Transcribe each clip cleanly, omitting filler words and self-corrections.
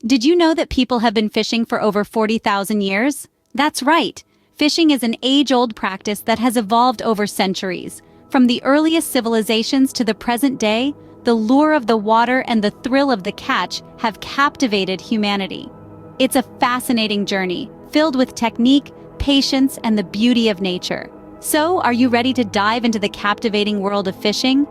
Did you know that people have been fishing for over 40,000 years? That's right. Fishing is an age-old practice that has evolved over centuries. From the earliest civilizations to the present day, the lure of the water and the thrill of the catch have captivated humanity. It's a fascinating journey, filled with technique, patience, and the beauty of nature. So, are you ready to dive into the captivating world of fishing?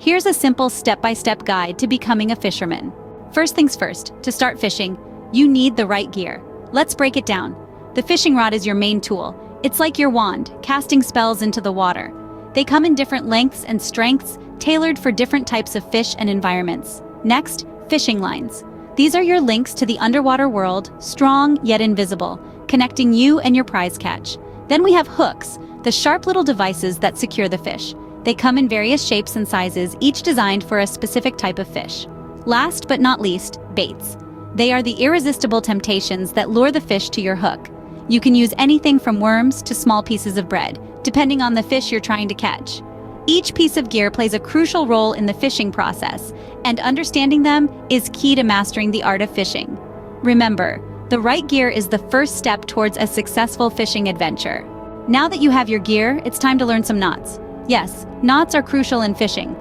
Here's a simple step-by-step guide to becoming a fisherman. First things first, to start fishing, you need the right gear. Let's break it down. The fishing rod is your main tool. It's like your wand, casting spells into the water. They come in different lengths and strengths, tailored for different types of fish and environments. Next, fishing lines. These are your links to the underwater world, strong yet invisible, connecting you and your prize catch. Then we have hooks, the sharp little devices that secure the fish. They come in various shapes and sizes, each designed for a specific type of fish. Last but not least, baits. They are the irresistible temptations that lure the fish to your hook. You can use anything from worms to small pieces of bread, depending on the fish you're trying to catch. Each piece of gear plays a crucial role in the fishing process, and understanding them is key to mastering the art of fishing. Remember, the right gear is the first step towards a successful fishing adventure. Now that you have your gear, it's time to learn some knots. Yes, knots are crucial in fishing.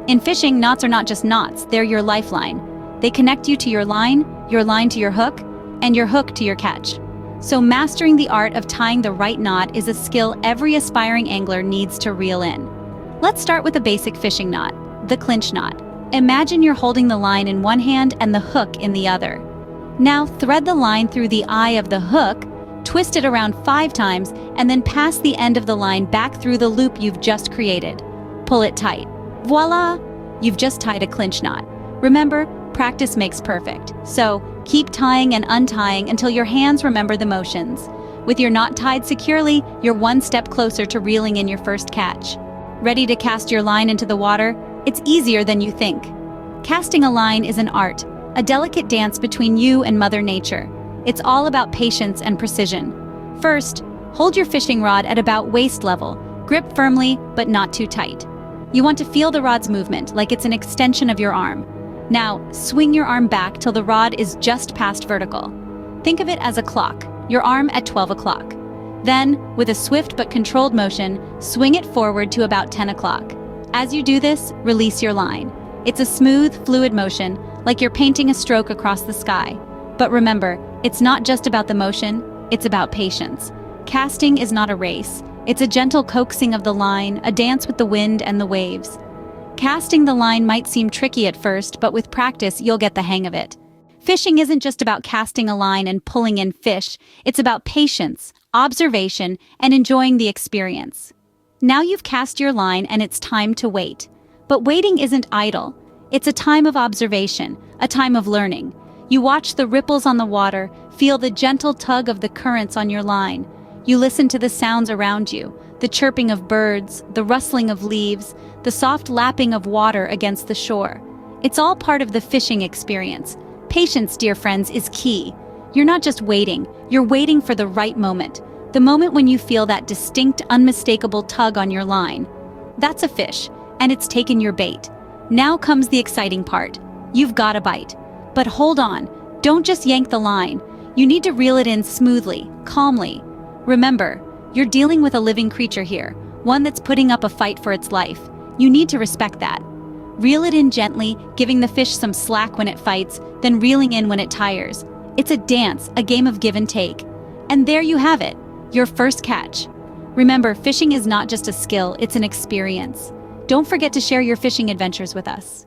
In fishing, knots are not just knots, they're your lifeline. They connect you to your line to your hook, and your hook to your catch. So mastering the art of tying the right knot is a skill every aspiring angler needs to reel in. Let's start with a basic fishing knot, the clinch knot. Imagine you're holding the line in one hand and the hook in the other. Now thread the line through the eye of the hook, twist it around 5 times, and then pass the end of the line back through the loop you've just created. Pull it tight. Voila! You've just tied a clinch knot. Remember, practice makes perfect. So, keep tying and untying until your hands remember the motions. With your knot tied securely, you're one step closer to reeling in your first catch. Ready to cast your line into the water? It's easier than you think. Casting a line is an art, a delicate dance between you and Mother Nature. It's all about patience and precision. First, hold your fishing rod at about waist level. Grip firmly, but not too tight. You want to feel the rod's movement, like it's an extension of your arm. Now, swing your arm back till the rod is just past vertical. Think of it as a clock, your arm at 12 o'clock. Then, with a swift but controlled motion, swing it forward to about 10 o'clock. As you do this, release your line. It's a smooth, fluid motion, like you're painting a stroke across the sky. But remember, it's not just about the motion, it's about patience. Casting is not a race. It's a gentle coaxing of the line, a dance with the wind and the waves. Casting the line might seem tricky at first, but with practice, you'll get the hang of it. Fishing isn't just about casting a line and pulling in fish. It's about patience, observation, and enjoying the experience. Now you've cast your line and it's time to wait. But waiting isn't idle. It's a time of observation, a time of learning. You watch the ripples on the water, feel the gentle tug of the currents on your line. You listen to the sounds around you, the chirping of birds, the rustling of leaves, the soft lapping of water against the shore. It's all part of the fishing experience. Patience, dear friends, is key. You're not just waiting, you're waiting for the right moment. The moment when you feel that distinct, unmistakable tug on your line. That's a fish, and it's taken your bait. Now comes the exciting part. You've got a bite. But hold on, don't just yank the line. You need to reel it in smoothly, calmly. Remember, you're dealing with a living creature here, one that's putting up a fight for its life. You need to respect that. Reel it in gently, giving the fish some slack when it fights, then reeling in when it tires. It's a dance, a game of give and take. And there you have it, your first catch. Remember, fishing is not just a skill, it's an experience. Don't forget to share your fishing adventures with us.